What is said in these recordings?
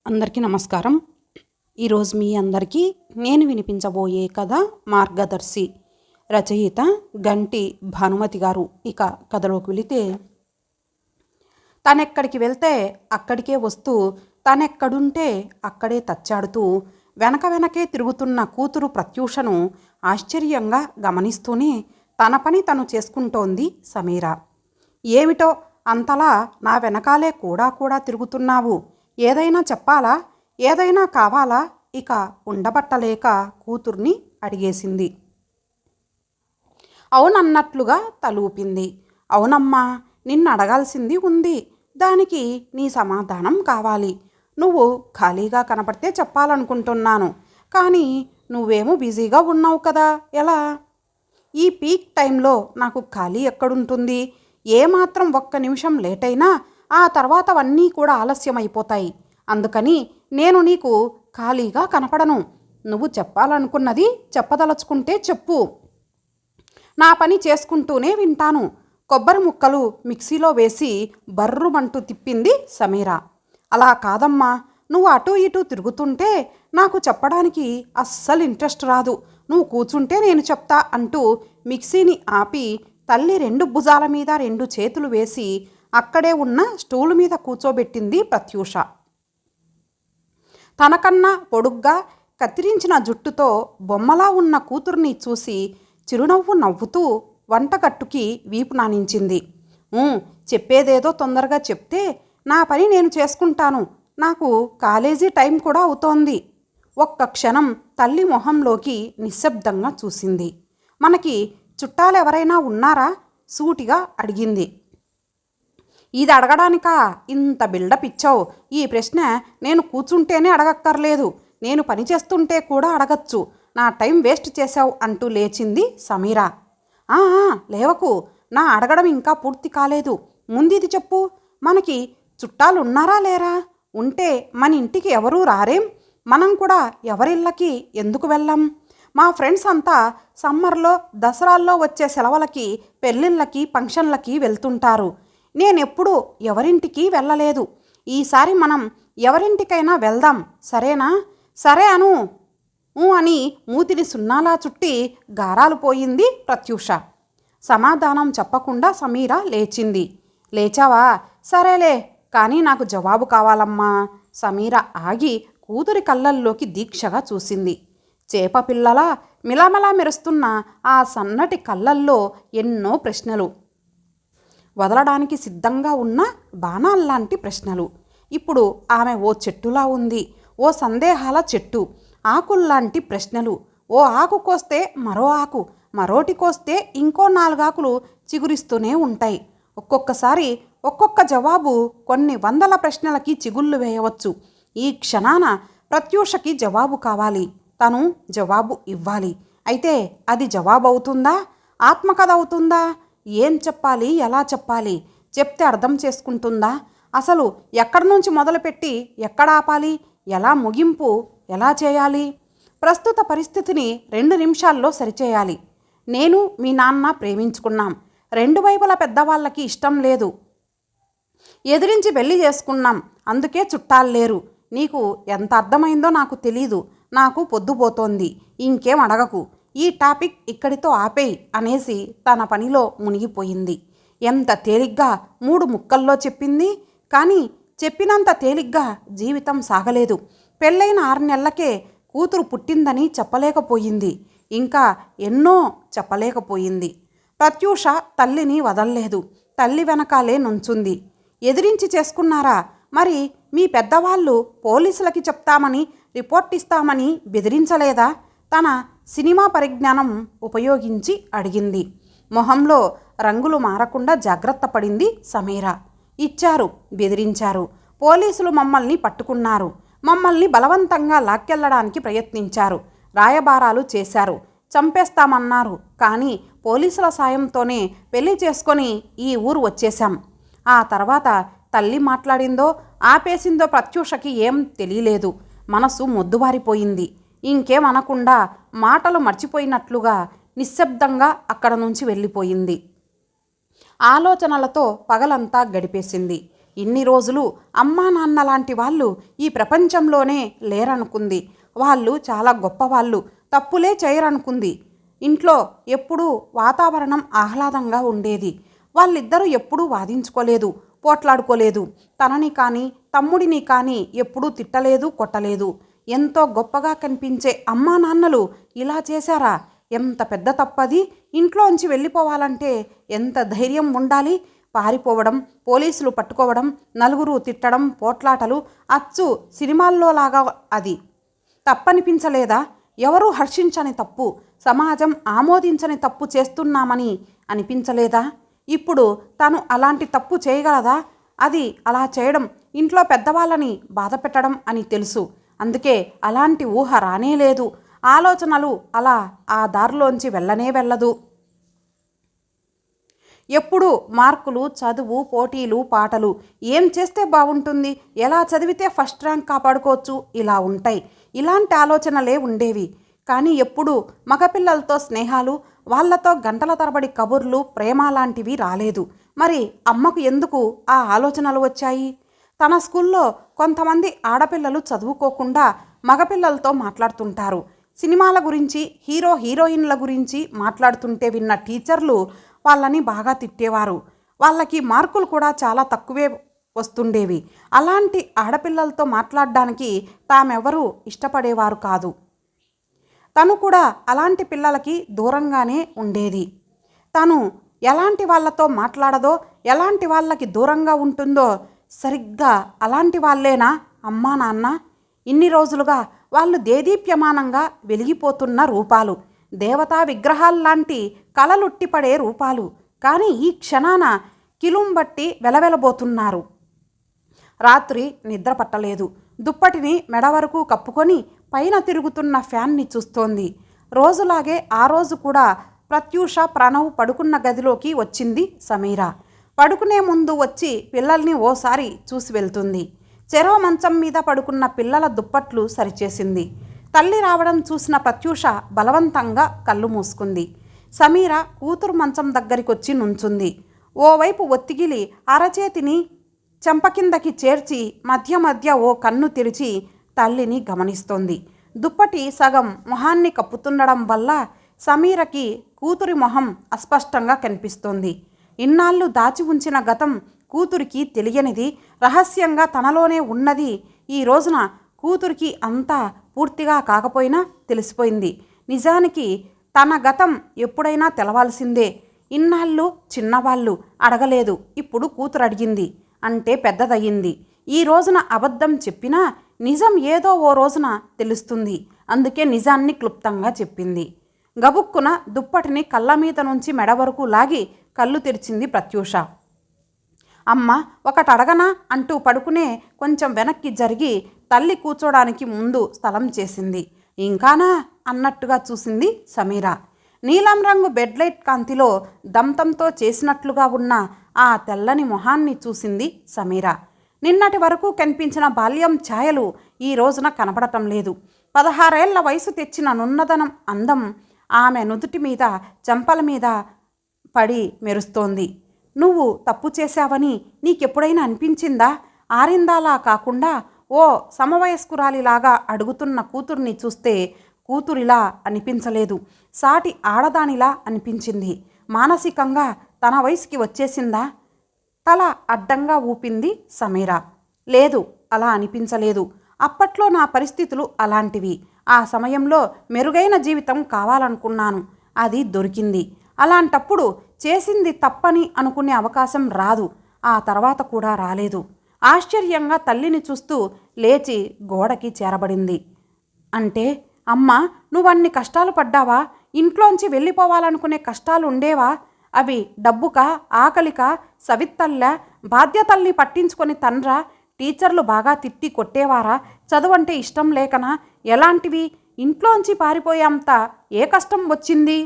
అందరికీ నమస్కారం. ఈరోజు మీ అందరికీ నేను వినిపించబోయే కథ మార్గదర్శి. రచయిత గంటి భానుమతి గారు. ఇక కథలోకి వెళితే, తనెక్కడికి వెళ్తే అక్కడికే వస్తూ, తనెక్కడుంటే అక్కడే తచ్చాడుతూ వెనకే తిరుగుతున్న కూతురు ప్రత్యూషను ఆశ్చర్యంగా గమనిస్తూనే తన పని తను చేసుకుంటోంది సమీర. ఏమిటో అంతలా నా వెనకాలే కూడా తిరుగుతున్నావు, ఏదైనా చెప్పాలా, ఏదైనా కావాలా? ఇక ఉండబట్టలేక కూతుర్ని అడిగేసింది. అవునన్నట్లుగా తలూపింది. అవునమ్మా, నిన్ను అడగాల్సింది ఉంది, దానికి నీ సమాధానం కావాలి. నువ్వు ఖాళీగా కనపడితే చెప్పాలనుకుంటున్నాను, కానీ నువ్వేమో బిజీగా ఉన్నావు కదా, ఎలా? ఈ పీక్ టైంలో నాకు ఖాళీ ఎక్కడుంటుంది? ఏమాత్రం ఒక్క నిమిషం లేట్ అయినా ఆ తర్వాత అవన్నీ కూడా ఆలస్యమైపోతాయి. అందుకని నేను నీకు ఖాళీగా కనపడను. నువ్వు చెప్పాలనుకున్నది చెప్పదలుచుకుంటే చెప్పు, నా పని చేసుకుంటూనే వింటాను. కొబ్బరి ముక్కలు మిక్సీలో వేసి బర్రుమంటూ తిప్పింది సమీర. అలా కాదమ్మా, నువ్వు అటూ ఇటూ తిరుగుతుంటే నాకు చెప్పడానికి అస్సలు ఇంట్రెస్ట్ రాదు. నువ్వు కూర్చుంటే నేను చెప్తా అంటూ మిక్సీని ఆపి తల్లి 2 భుజాల మీద 2 చేతులు వేసి అక్కడే ఉన్న స్టూలు మీద కూర్చోబెట్టింది ప్రత్యూష. తనకన్నా పొడుగ్గా కత్తిరించిన జుట్టుతో బొమ్మలా ఉన్న కూతుర్ని చూసి చిరునవ్వు నవ్వుతూ వంటగట్టుకి వీపు నానించింది. చెప్పేదేదో తొందరగా చెప్తే నా పని నేను చేసుకుంటాను. నాకు కాలేజీ టైం కూడా అవుతోంది. ఒక్క క్షణం తల్లి మొహంలోకి నిశ్శబ్దంగా చూసింది. మనకి చుట్టాలెవరైనా ఉన్నారా? సూటిగా అడిగింది. ఇది అడగడానికా ఇంత బిల్డప్ ఇచ్చావు? ఈ ప్రశ్న నేను కూర్చుంటేనే అడగక్కర్లేదు, నేను పని చేస్తుంటే కూడా అడగచ్చు. నా టైం వేస్ట్ చేశావు అంటూ లేచింది సమీర. లేవకు, నా అడగడం ఇంకా పూర్తి కాలేదు. ముందిది చెప్పు, మనకి చుట్టాలు ఉన్నారా లేరా? ఉంటే మన ఇంటికి ఎవరూ రారేం? మనం కూడా ఎవరిళ్ళకి ఎందుకు వెళ్ళాం? మా ఫ్రెండ్స్ అంతా సమ్మర్లో దసరాల్లో వచ్చే సెలవులకి పెళ్ళిళ్ళకి ఫంక్షన్లకి వెళ్తుంటారు. నేనెప్పుడూ ఎవరింటికి వెళ్ళలేదు. ఈసారి మనం ఎవరింటికైనా వెళ్దాం, సరేనా? సరే అను అని మూతిని సున్నాలా చుట్టి గారాలు పోయింది ప్రత్యూష. సమాధానం చెప్పకుండా సమీర లేచింది. లేచావా? సరేలే, కానీ నాకు జవాబు కావాలమ్మా. సమీర ఆగి కూతురి కళ్ళల్లోకి దీక్షగా చూసింది. చేపపిల్లలా మిలమలా మెరుస్తున్న ఆ సన్నటి కళ్ళల్లో ఎన్నో ప్రశ్నలు, వదలడానికి సిద్ధంగా ఉన్న బాణాల్లాంటి ప్రశ్నలు. ఇప్పుడు ఆమె ఓ చెట్టులా ఉంది, ఓ సందేహాల చెట్టు. ఆకుల్లాంటి ప్రశ్నలు. ఓ ఆకు కోస్తే మరో ఆకు, మరోటి కోస్తే ఇంకో 4 ఆకులు చిగురిస్తూనే ఉంటాయి. ఒక్కొక్కసారి ఒక్కొక్క జవాబు కొన్ని వందల ప్రశ్నలకి చిగుళ్ళు వేయవచ్చు. ఈ క్షణాన ప్రత్యూషకి జవాబు కావాలి, తను జవాబు ఇవ్వాలి. అయితే అది జవాబు అవుతుందా? ఆత్మకథ అవుతుందా? ఏం చెప్పాలి, ఎలా చెప్పాలి? చెప్తే అర్థం చేసుకుంటుందా? అసలు ఎక్కడి నుంచి మొదలుపెట్టి ఎక్కడ ఆపాలి? ఎలా ముగింపు ఎలా చేయాలి? ప్రస్తుత పరిస్థితిని 2 నిమిషాల్లో సరిచేయాలి. నేను మీ నాన్న ప్రేమించుకున్నాం. 2 వైపుల పెద్దవాళ్ళకి ఇష్టం లేదు. ఎదిరించి పెళ్లి చేసుకున్నాం, అందుకే చుట్టాలు లేరు. నీకు ఎంత అర్థమైందో నాకు తెలీదు. నాకు పొద్దుపోతోంది, ఇంకేం అడగకు. ఈ టాపిక్ ఇక్కడితో ఆపేయి అనేసి తన పనిలో మునిగిపోయింది. ఎంత తేలిగ్గా 3 ముక్కల్లో చెప్పింది. కానీ చెప్పినంత తేలిగ్గా జీవితం సాగలేదు. పెళ్ళైన 6 నెలలకే కూతురు పుట్టిందని చెప్పలేకపోయింది. ఇంకా ఎన్నో చెప్పలేకపోయింది. ప్రత్యూష తల్లిని వదల్లేదు. తల్లి వెనకాలే నుంచుంది. ఎదిరించి చేసుకున్నారా? మరి మీ పెద్దవాళ్ళు పోలీసులకి చెప్తామని, రిపోర్ట్ ఇస్తామని బెదిరించలేదా? తన సినిమా పరిజ్ఞానం ఉపయోగించి అడిగింది. మొహంలో రంగులు మారకుండా జాగ్రత్త పడింది సమీర. ఇచ్చారు, బెదిరించారు. పోలీసులు మమ్మల్ని పట్టుకున్నారు. మమ్మల్ని బలవంతంగా లాక్కెళ్లడానికి ప్రయత్నించారు. రాయబారాలు చేశారు. చంపేస్తామన్నారు. కానీ పోలీసుల సాయంతోనే పెళ్లి చేసుకొని ఈ ఊరు వచ్చేశాం. ఆ తర్వాత తల్లి మాట్లాడిందో ఆపేసిందో ప్రత్యూషకి ఏం తెలియలేదు. మనసు మొద్దుబారిపోయింది. ఇంకేం అనకుండా మాటలు మర్చిపోయినట్లుగా నిశ్శబ్దంగా అక్కడ నుంచి వెళ్ళిపోయింది. ఆలోచనలతో పగలంతా గడిపేసింది. ఇన్ని రోజులు అమ్మా నాన్న లాంటి వాళ్ళు ఈ ప్రపంచంలోనే లేరనుకుంది. వాళ్ళు చాలా గొప్పవాళ్ళు, తప్పులే చేయరనుకుంది. ఇంట్లో ఎప్పుడూ వాతావరణం ఆహ్లాదంగా ఉండేది. వాళ్ళిద్దరూ ఎప్పుడూ వాదించుకోలేదు, పోట్లాడుకోలేదు. తనని కానీ తమ్ముడిని కానీ ఎప్పుడూ తిట్టలేదు, కొట్టలేదు. ఎంతో గొప్పగా కనిపించే అమ్మా నాన్నలు ఇలా చేశారా? ఎంత పెద్ద తప్పది. ఇంట్లోంచి వెళ్ళిపోవాలంటే ఎంత ధైర్యం ఉండాలి. పారిపోవడం, పోలీసులు పట్టుకోవడం, నలుగురు తిట్టడం, పోట్లాటలు అచ్చు సినిమాల్లోలాగా అది తప్పనిపించలేదా? ఎవరూ హర్షించని తప్పు, సమాజం ఆమోదించని తప్పు చేస్తున్నామని అనిపించలేదా? ఇప్పుడు తను అలాంటి తప్పు చేయగలదా? అది అలా చేయడం ఇంట్లో పెద్దవాళ్ళని బాధ పెట్టడం అని తెలుసు. అందుకే అలాంటి ఊహ రానేలేదు. ఆలోచనలు అలా ఆ దారిలోంచి వెళ్ళనే వెళ్ళదు. ఎప్పుడు మార్కులు, చదువు, పోటీలు, పాటలు. ఏం చేస్తే బాగుంటుంది, ఎలా చదివితే ఫస్ట్ ర్యాంక్ కాపాడుకోవచ్చు, ఇలా ఉంటాయి. ఇలాంటి ఆలోచనలే ఉండేవి. కానీ ఎప్పుడు మగపిల్లలతో స్నేహాలు, వాళ్లతో గంటల తరబడి కబుర్లు, ప్రేమ లాంటివి రాలేదు. మరి అమ్మకు ఎందుకు ఆ ఆలోచనలు వచ్చాయి? తన స్కూల్లో కొంతమంది ఆడపిల్లలు చదువుకోకుండా మగపిల్లలతో మాట్లాడుతుంటారు. సినిమాల గురించి, హీరో హీరోయిన్ల గురించి మాట్లాడుతుంటే విన్న టీచర్లు వాళ్ళని బాగా తిట్టేవారు. వాళ్ళకి మార్కులు కూడా చాలా తక్కువే వస్తుండేవి. అలాంటి ఆడపిల్లలతో మాట్లాడడానికి తామెవరూ ఇష్టపడేవారు కాదు. తను కూడా అలాంటి పిల్లలకి దూరంగానే ఉండేది. తను ఎలాంటి వాళ్ళతో మాట్లాడదో, ఎలాంటి వాళ్ళకి దూరంగా ఉంటుందో సరిగ్గా అలాంటి వాళ్ళేనా అమ్మా నాన్న? ఇన్ని రోజులుగా వాళ్ళు దేదీప్యమానంగా వెలిగిపోతున్న రూపాలు, దేవతా విగ్రహాల్లాంటి కలలుట్టిపడే రూపాలు. కానీ ఈ క్షణాన కిలుంబట్టి వెలవెలబోతున్నారు. రాత్రి నిద్ర పట్టలేదు. దుప్పటిని మెడ వరకు కప్పుకొని పైన తిరుగుతున్న ఫ్యాన్ని చూస్తోంది. రోజులాగే ఆ రోజు కూడా ప్రత్యూష, ప్రణవ్ పడుకున్న గదిలోకి వచ్చింది సమీర. పడుకునే ముందు వచ్చి పిల్లల్ని ఓసారి చూసి వెళ్తుంది. చెరో మంచం మీద పడుకున్న పిల్లల దుప్పట్లు సరిచేసింది. తల్లి రావడం చూసిన ప్రత్యూష బలవంతంగా కళ్ళు మూసుకుంది. సమీర కూతురు మంచం దగ్గరికొచ్చి నుంచుంది. ఓవైపు ఒత్తిగిలి అరచేతిని చెంపకిందకి చేర్చి మధ్య మధ్య ఓ కన్ను తెరిచి తల్లిని గమనిస్తోంది. దుప్పటి సగం మొహాన్ని కప్పుతుండడం వల్ల సమీరకి కూతురి మొహం అస్పష్టంగా కనిపిస్తోంది. ఇన్నాళ్ళు దాచి ఉంచిన గతం కూతురికి తెలియనిది, రహస్యంగా తనలోనే ఉన్నది ఈ రోజున కూతురికి అంతా పూర్తిగా కాకపోయినా తెలిసిపోయింది. నిజానికి తన గతం ఎప్పుడైనా తెలవాల్సిందే. ఇన్నాళ్ళు చిన్నవాళ్ళు అడగలేదు, ఇప్పుడు కూతురు అడిగింది అంటే పెద్దదయ్యింది. ఈ రోజున అబద్ధం చెప్పినా నిజం ఏదో ఓ రోజున తెలుస్తుంది. అందుకే నిజాన్ని క్లుప్తంగా చెప్పింది. గబుక్కున దుప్పటిని కళ్ళ మీద నుంచి మెడ వరకు లాగి కళ్ళు తెరిచింది ప్రత్యూష. అమ్మ ఒకటి అడగనా అంటూ పడుకునే కొంచెం వెనక్కి జరిగి తల్లి కూర్చోడానికి ముందు స్థలం చేసింది. ఇంకానా అన్నట్టుగా చూసింది సమీర. నీలం రంగు బెడ్లైట్ కాంతిలో దంతంతో చేసినట్లుగా ఉన్న ఆ తెల్లని మొహాన్ని చూసింది సమీర. నిన్నటి వరకు కనిపించిన బాల్యం ఛాయలు ఈ రోజున కనపడటం లేదు. 16 ఏళ్ల వయసు తెచ్చిన నున్నదనం అందం ఆమె నుదుటి మీద, చెంపల మీద పడి మెరుస్తోంది. నువ్వు తప్పు చేశావని నీకెప్పుడైనా అనిపించిందా? ఆరిందాలా కాకుండా ఓ సమవయస్కురాలిలాగా అడుగుతున్న కూతుర్ని చూస్తే కూతురిలా అనిపించలేదు, సాటి ఆడదానిలా అనిపించింది. మానసికంగా తన వయసుకి వచ్చేసిందా? తల అడ్డంగా ఊపింది సమీర. లేదు, అలా అనిపించలేదు. అప్పట్లో నా పరిస్థితులు అలాంటివి. ఆ సమయంలో మెరుగైన జీవితం కావాలనుకున్నాను, అది దొరికింది. అలాంటప్పుడు చేసింది తప్పని అనుకునే అవకాశం రాదు. ఆ తర్వాత కూడా రాలేదు. ఆశ్చర్యంగా తల్లిని చూస్తూ లేచి గోడకి చేరబడింది. అంటే అమ్మా, నువ్వన్ని కష్టాలు పడ్డావా? ఇంట్లోంచి వెళ్ళిపోవాలనుకునే కష్టాలు ఉండేవా? అవి డబ్బుకా, ఆకలికా, సవిత్తల్లా, బాధ్యతల్ని పట్టించుకొని తండ్రా? టీచర్లు బాగా తిట్టి కొట్టేవారా? చదువంటే ఇష్టం లేకనా? ఎలాంటివి? ఇంట్లోంచి పారిపోయేంత ఏ కష్టం వచ్చింది?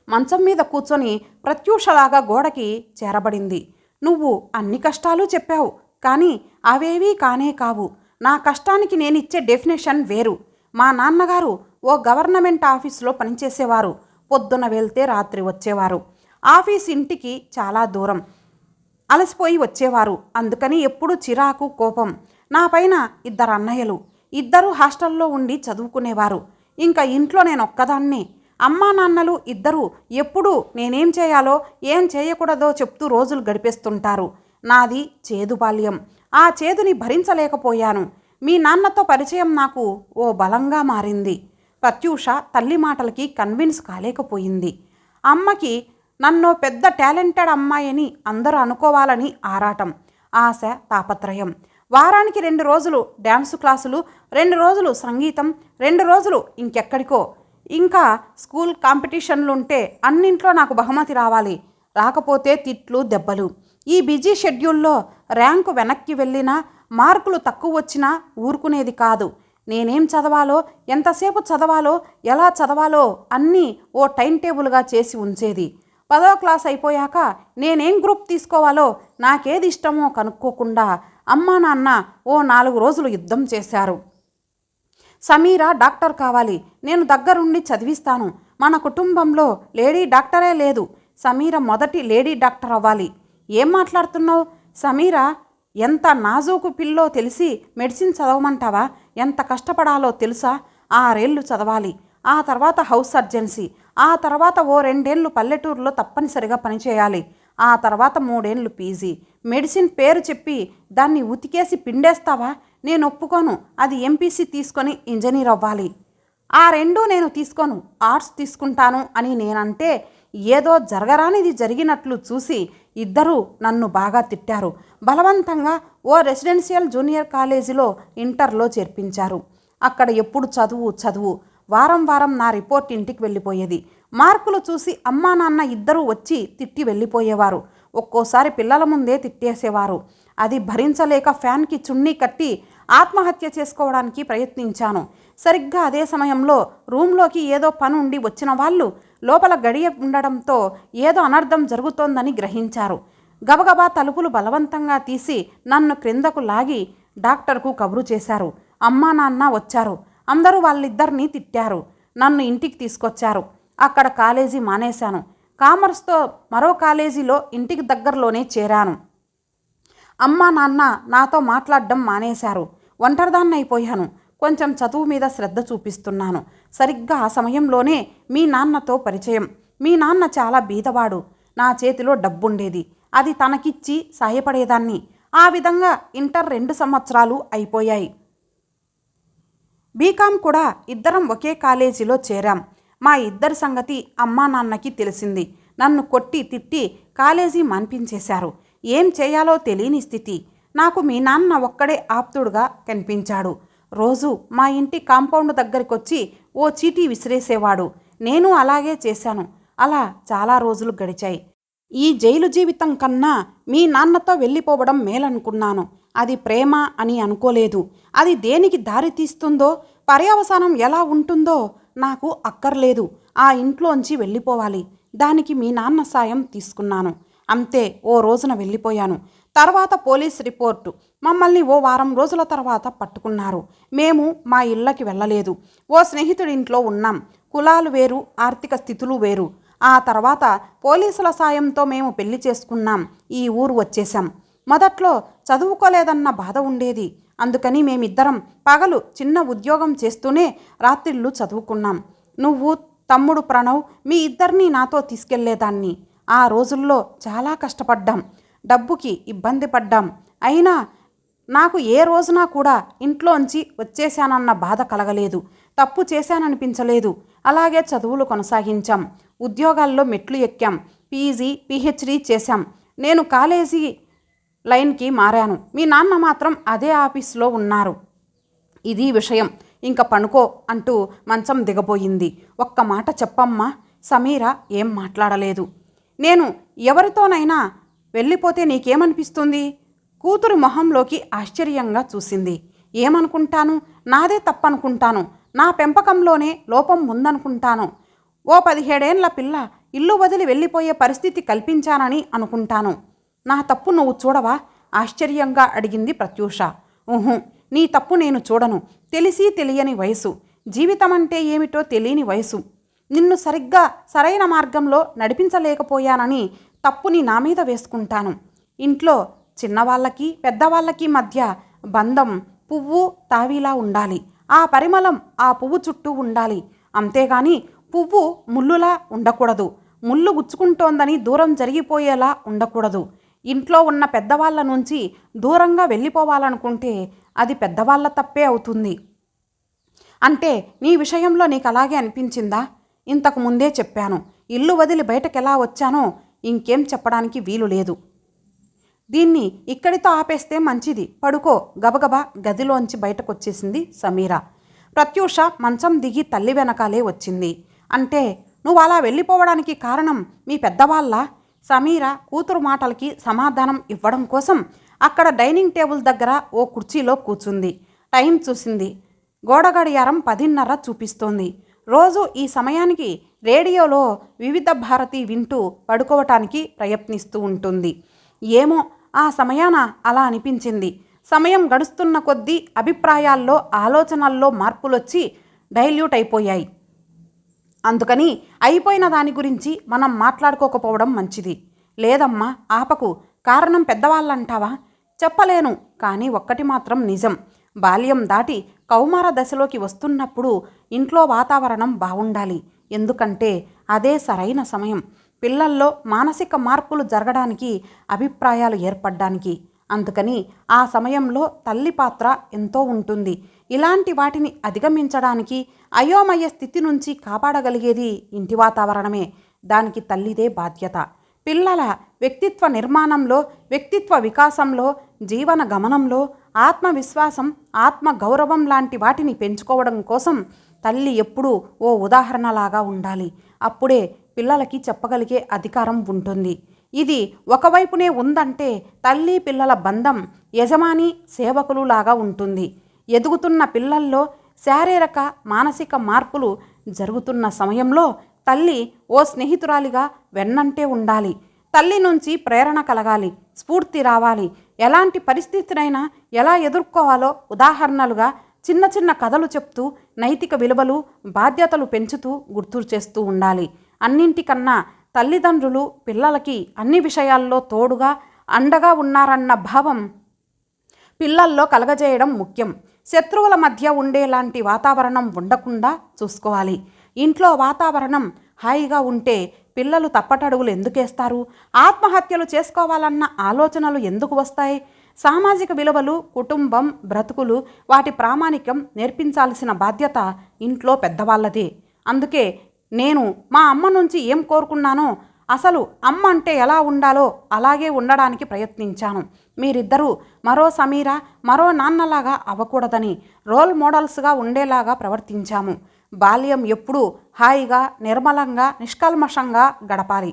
మంచం మీద కూర్చొని ప్రత్యూషలాగా గోడకి చేరబడింది. నువ్వు అన్ని కష్టాలు చెప్పావు, కానీ అవేవీ కానే కావు. నా కష్టానికి నేనిచ్చే డెఫినేషన్ వేరు. మా నాన్నగారు ఓ గవర్నమెంట్ ఆఫీసులో పనిచేసేవారు. పొద్దున వెళ్తే రాత్రి వచ్చేవారు. ఆఫీస్ ఇంటికి చాలా దూరం. అలసిపోయి వచ్చేవారు. అందుకని ఎప్పుడూ చిరాకు, కోపం. నా పైన 2 అన్నయ్యలు, ఇద్దరూ హాస్టల్లో ఉండి చదువుకునేవారు. ఇంకా ఇంట్లో నేను ఒక్కదాన్నే. అమ్మా నాన్నలు ఇద్దరూ ఎప్పుడూ నేనేం చేయాలో ఏం చేయకూడదో చెప్తూ రోజులు గడిపేస్తుంటారు. నాది చేదు బాల్యం. ఆ చేదుని భరించలేకపోయాను. మీ నాన్నతో పరిచయం నాకు ఓ బలంగా మారింది. ప్రత్యూష తల్లి మాటలకి కన్విన్స్ కాలేకపోయింది. అమ్మకి నన్ను పెద్ద టాలెంటెడ్ అమ్మాయిని అందరూ అనుకోవాలని ఆరాటం, ఆశ, తాపత్రయం. వారానికి 2 రోజులు డ్యాన్సు క్లాసులు, 2 రోజులు సంగీతం, 2 రోజులు ఇంకెక్కడికో. ఇంకా స్కూల్ కాంపిటీషన్లుంటే అన్నింట్లో నాకు బహుమతి రావాలి. రాకపోతే తిట్లు, దెబ్బలు. ఈ బిజీ షెడ్యూల్లో ర్యాంకు వెనక్కి వెళ్ళినా, మార్కులు తక్కువ వచ్చినా ఊరుకునేది కాదు. నేనేం చదవాలో, ఎంతసేపు చదవాలో, ఎలా చదవాలో అన్నీ ఓ టైం టేబుల్గా చేసి ఉంచేది. 10వ క్లాస్ అయిపోయాక నేనేం గ్రూప్ తీసుకోవాలో, నాకేది ఇష్టమో కనుక్కోకుండా అమ్మా నాన్న ఓ 4 రోజులు యుద్ధం చేశారు. సమీర డాక్టర్ కావాలి, నేను దగ్గరుండి చదివిస్తాను. మన కుటుంబంలో లేడీ డాక్టరే లేదు. సమీర మొదటి లేడీ డాక్టర్ అవ్వాలి. ఏం మాట్లాడుతున్నావు? సమీర ఎంత నాజూకు పిల్లో తెలిసి మెడిసిన్ చదవమంటావా? ఎంత కష్టపడాలో తెలుసా? 6 ఏళ్ళు చదవాలి. ఆ తర్వాత హౌస్ సర్జెన్సీ. ఆ తర్వాత ఓ 2 ఏళ్ళు పల్లెటూరులో తప్పనిసరిగా పనిచేయాలి. ఆ తర్వాత 3 ఏళ్ళు పీజీ. మెడిసిన్ పేరు చెప్పి దాన్ని ఉతికేసి పిండేస్తావా? నేను ఒప్పుకోను. అది ఎంపీసీ తీసుకొని ఇంజనీర్ అవ్వాలి. ఆ 2 నేను తీసుకోను, ఆర్ట్స్ తీసుకుంటాను అని నేనంటే ఏదో జరగరానిది జరిగినట్లు చూసి ఇద్దరూ నన్ను బాగా తిట్టారు. బలవంతంగా ఓ రెసిడెన్షియల్ జూనియర్ కాలేజీలో ఇంటర్లో చేర్పించారు. అక్కడ ఎప్పుడు చదువు. వారం వారం నా రిపోర్ట్ ఇంటికి వెళ్ళిపోయేది. మార్కులు చూసి అమ్మా నాన్న ఇద్దరూ వచ్చి తిట్టి వెళ్ళిపోయేవారు. ఒక్కోసారి పిల్లల ముందే తిట్టేసేవారు. అది భరించలేక ఫ్యాన్కి చున్నీ కట్టి ఆత్మహత్య చేసుకోవడానికి ప్రయత్నించాను. సరిగ్గా అదే సమయంలో రూమ్లోకి ఏదో పని ఉండి వచ్చిన వాళ్ళు లోపల గడియ ఉండడంతో ఏదో అనర్థం జరుగుతోందని గ్రహించారు. గబగబా తలుపులు బలవంతంగా తీసి నన్ను క్రిందకు లాగి డాక్టర్కు కబురు చేశారు. అమ్మా నాన్న వచ్చారు. అందరూ వాళ్ళిద్దరినీ తిట్టారు. నన్ను ఇంటికి తీసుకొచ్చారు. అక్కడ కాలేజీ మానేశాను. కామర్స్తో మరో కాలేజీలో ఇంటికి దగ్గరలోనే చేరాను. అమ్మా నాన్న నాతో మాట్లాడడం మానేశారు. ఒంటరిదాన్ని అయిపోయాను. కొంచెం చదువు మీద శ్రద్ధ చూపిస్తున్నాను. సరిగ్గా ఆ సమయంలోనే మీ నాన్నతో పరిచయం. మీ నాన్న చాలా బీదవాడు. నా చేతిలో డబ్బుండేది. అది తనకిచ్చి సాయపడేదాన్ని. ఆ విధంగా ఇంటర్ 2 సంవత్సరాలు అయిపోయాయి. బీకాం కూడా ఇద్దరం ఒకే కాలేజీలో చేరాం. మా ఇద్దరి సంగతి అమ్మా నాన్నకి తెలిసింది. నన్ను కొట్టి తిట్టి కాలేజీ మాన్పించేశారు. ఏం చేయాలో తెలియని స్థితి. నాకు మీ నాన్న ఒక్కడే ఆప్తుడుగా కనిపించాడు. రోజు మా ఇంటి కాంపౌండ్ దగ్గరికొచ్చి ఓ చీటీ విసిరేసేవాడు. నేను అలాగే చేశాను. అలా చాలా రోజులు గడిచాయి. ఈ జైలు జీవితం కన్నా మీ నాన్నతో వెళ్ళిపోవడం మేలనుకున్నాను. అది ప్రేమ అని అనుకోలేదు. అది దేనికి దారి తీస్తుందో, పర్యవసానం ఎలా ఉంటుందో నాకు అక్కర్లేదు. ఆ ఇంట్లోంచి వెళ్ళిపోవాలి. దానికి మీ నాన్న సాయం తీసుకున్నాను. అంతే. ఓ రోజున వెళ్ళిపోయాను. తర్వాత పోలీస్ రిపోర్టు. మమ్మల్ని ఓ వారం రోజుల తర్వాత పట్టుకున్నారు. మేము మా ఇళ్ళకి వెళ్ళలేదు. ఓ స్నేహితుడింట్లో ఉన్నాం. కులాలు వేరు, ఆర్థిక స్థితులు వేరు. ఆ తర్వాత పోలీసుల సాయంతో మేము పెళ్లి చేసుకున్నాం. ఈ ఊరు వచ్చేసాం. మొదట్లో చదువుకోలేదన్న బాధ ఉండేది. అందుకని మేమిద్దరం పగలు చిన్న ఉద్యోగం చేస్తూనే రాత్రిళ్ళు చదువుకున్నాం. నువ్వు, తమ్ముడు ప్రణవ్ మీ ఇద్దరినీ నాతో తీసుకెళ్లేదాన్ని. ఆ రోజుల్లో చాలా కష్టపడ్డాం. డబ్బుకి ఇబ్బంది పడ్డాం. అయినా నాకు ఏ రోజునా కూడా ఇంట్లోంచి వచ్చేశానన్న బాధ కలగలేదు. తప్పు చేశాననిపించలేదు. అలాగే చదువులు కొనసాగించాం. ఉద్యోగాల్లో మెట్లు ఎక్కాం. పీజీ, పీహెచ్డీ చేశాం. నేను కాలేజీ లైన్కి మారాను. మీ నాన్న మాత్రం అదే ఆఫీస్లో ఉన్నారు. ఇది విషయం. ఇంక పనుకో అంటూ మంచం దిగబోయింది. ఒక్క మాట చెప్పమ్మా. సమీర ఏం మాట్లాడలేదు. నేను ఎవరితోనైనా వెళ్ళిపోతే నీకేమనిపిస్తుంది? కూతురు మొహంలోకి ఆశ్చర్యంగా చూసింది. ఏమనుకుంటాను? నాదే తప్పనుకుంటాను. నా పెంపకంలోనే లోపం ఉందనుకుంటాను. ఓ 17 ఏళ్ల పిల్ల ఇల్లు వదిలి వెళ్ళిపోయే పరిస్థితి కల్పించానని అనుకుంటాను. నా తప్పు నువ్వు చూడవా? ఆశ్చర్యంగా అడిగింది ప్రత్యూష. ఊహు, నీ తప్పు నేను చూడను. తెలిసి తెలియని వయసు. జీవితం అంటే ఏమిటో తెలియని వయసు. నిన్ను సరిగ్గా సరైన మార్గంలో నడిపించలేకపోయానని తప్పుని నా మీద వేసుకుంటాను. ఇంట్లో చిన్నవాళ్ళకి పెద్దవాళ్ళకి మధ్య బంధం పువ్వు తావిలా ఉండాలి. ఆ పరిమళం ఆ పువ్వు చుట్టూ ఉండాలి. అంతేగాని పువ్వు ముల్లులా ఉండకూడదు. ముళ్ళు గుచ్చుకుంటోందని దూరం జరిగిపోయేలా ఉండకూడదు. ఇంట్లో ఉన్న పెద్దవాళ్ళ నుంచి దూరంగా వెళ్ళిపోవాలనుకుంటే అది పెద్దవాళ్ళ తప్పే అవుతుంది. అంటే నీ విషయంలో నీకు అలాగే అనిపించిందా? ఇంతకు ముందే చెప్పాను. ఇల్లు వదిలి బయటకెలా వచ్చానో ఇంకేం చెప్పడానికి వీలు లేదు. దీన్ని ఇక్కడితో ఆపేస్తే మంచిది. పడుకో. గబగబా గదిలోంచి బయటకొచ్చేసింది సమీర. ప్రత్యూష మంచం దిగి తల్లి వెనకాలే వచ్చింది. అంటే నువ్వు అలా వెళ్ళిపోవడానికి కారణం మీ పెద్దవాళ్ళ? సమీర కూతురు మాటలకి సమాధానం ఇవ్వడం కోసం అక్కడ డైనింగ్ టేబుల్ దగ్గర ఓ కుర్చీలో కూర్చుంది. టైం చూసింది. గోడ గడియారం 10:30 చూపిస్తోంది. రోజు ఈ సమయానికి రేడియోలో వివిధ భారతి వింటూ పడుకోవటానికి ప్రయత్నిస్తూ ఉంటుంది. ఏమో ఆ సమయాన అలా అనిపించింది. సమయం గడుస్తున్న కొద్దీ అభిప్రాయాల్లో ఆలోచనల్లో మార్పులొచ్చి డైల్యూట్ అయిపోయాయి. అందుకని అయిపోయిన దాని గురించి మనం మాట్లాడుకోకపోవడం మంచిది. లేదమ్మా ఆపకు. కారణం పెద్దవాళ్ళంటావా? చెప్పలేను. కానీ ఒక్కటి మాత్రం నిజం. బాల్యం దాటి కౌమార దశలోకి వస్తున్నప్పుడు ఇంట్లో వాతావరణం బాగుండాలి. ఎందుకంటే అదే సరైన సమయం పిల్లల్లో మానసిక మార్పులు జరగడానికి, అభిప్రాయాలు ఏర్పడడానికి. అందుకని ఆ సమయంలో తల్లి పాత్ర ఎంతో ఉంటుంది. ఇలాంటి వాటిని అధిగమించడానికి, అయోమయ స్థితి నుంచి కాపాడగలిగేది ఇంటి వాతావరణమే. దానికి తల్లిదే బాధ్యత. పిల్లల వ్యక్తిత్వ నిర్మాణంలో, వ్యక్తిత్వ వికాసంలో, జీవన గమనంలో ఆత్మవిశ్వాసం, ఆత్మగౌరవం లాంటి వాటిని పెంచుకోవడం కోసం తల్లి ఎప్పుడూ ఓ ఉదాహరణలాగా ఉండాలి. అప్పుడే పిల్లలకి చెప్పగలిగే అధికారం ఉంటుంది. ఇది ఒకవైపునే ఉందంటే తల్లి పిల్లల బంధం యజమాని సేవకులు లాగా ఉంటుంది. ఎదుగుతున్న పిల్లల్లో శారీరక మానసిక మార్పులు జరుగుతున్న సమయంలో తల్లి ఓ స్నేహితురాలిగా వెన్నంటే ఉండాలి. తల్లి నుంచి ప్రేరణ కలగాలి, స్ఫూర్తి రావాలి. ఎలాంటి పరిస్థితినైనా ఎలా ఎదుర్కోవాలో ఉదాహరణలుగా చిన్న చిన్న కథలు చెప్తూ నైతిక విలువలు, బాధ్యతలు పెంచుతూ గుర్తు చేస్తూ ఉండాలి. అన్నింటికన్నా తల్లిదండ్రులు పిల్లలకి అన్ని విషయాల్లో తోడుగా అండగా ఉన్నారన్న భావం పిల్లల్లో కలగజేయడం ముఖ్యం. శత్రువుల మధ్య ఉండేలాంటి వాతావరణం ఉండకుండా చూసుకోవాలి. ఇంట్లో వాతావరణం హాయిగా ఉంటే పిల్లలు తప్పటడుగులు ఎందుకేస్తారు? ఆత్మహత్యలు చేసుకోవాలన్న ఆలోచనలు ఎందుకు వస్తాయి? సామాజిక విలువలు, కుటుంబం, బ్రతుకులు, వాటి ప్రామాణికం నేర్పించాల్సిన బాధ్యత ఇంట్లో పెద్దవాళ్ళదే. అందుకే నేను మా అమ్మ నుంచి ఏం కోరుకున్నానో, అసలు అమ్మ అంటే ఎలా ఉండాలో అలాగే ఉండడానికి ప్రయత్నించాను. మీరిద్దరూ మరో సమీర, మరో నాన్నలాగా అవ్వకూడదని రోల్ మోడల్స్గా ఉండేలాగా ప్రవర్తించాము. బాల్యం ఎప్పుడూ హాయిగా, నిర్మలంగా, నిష్కల్మషంగా గడపాలి.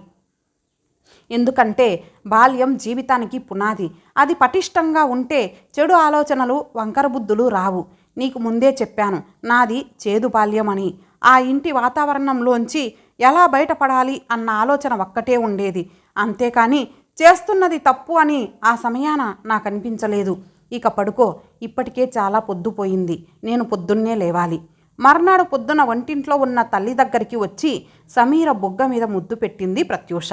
ఎందుకంటే బాల్యం జీవితానికి పునాది. అది పటిష్టంగా ఉంటే చెడు ఆలోచనలు, వంకర బుద్ధులు రావు. నీకు ముందే చెప్పాను, నాది చేదు బాల్యం అని. ఆ ఇంటి వాతావరణంలోంచి ఎలా బయటపడాలి అన్న ఆలోచన ఒక్కటే ఉండేది. అంతేకాని చేస్తున్నది తప్పు అని ఆ సమయాన నాకు అనిపించలేదు. ఇక పడుకో. ఇప్పటికే చాలా పొద్దుపోయింది. నేను పొద్దున్నే లేవాలి. మర్నాడు పొద్దున వంటింట్లో ఉన్న తల్లి దగ్గరికి వచ్చి సమీర బొగ్గ మీద ముద్దు పెట్టింది ప్రత్యూష.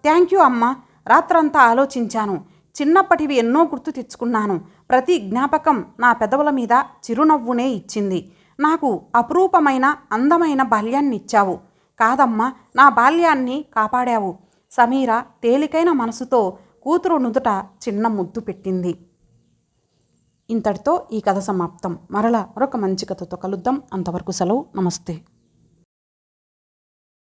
థ్యాంక్ యూ అమ్మా. రాత్రంతా ఆలోచించాను. చిన్నప్పటివి ఎన్నో గుర్తు తెచ్చుకున్నాను. ప్రతి జ్ఞాపకం నా పెదవుల మీద చిరునవ్వునే ఇచ్చింది. నాకు అపురూపమైన అందమైన బాల్యాన్ని ఇచ్చావు. కాదమ్మా, నా బాల్యాన్ని కాపాడావు. సమీర తేలికైన మనసుతో కూతురు నుదుట చిన్న ముద్దు పెట్టింది. ఇంతటితో ఈ కథ సమాప్తం. మరలా మరొక మంచి కథతో కలుద్దాం. అంతవరకు సెలవు. నమస్తే.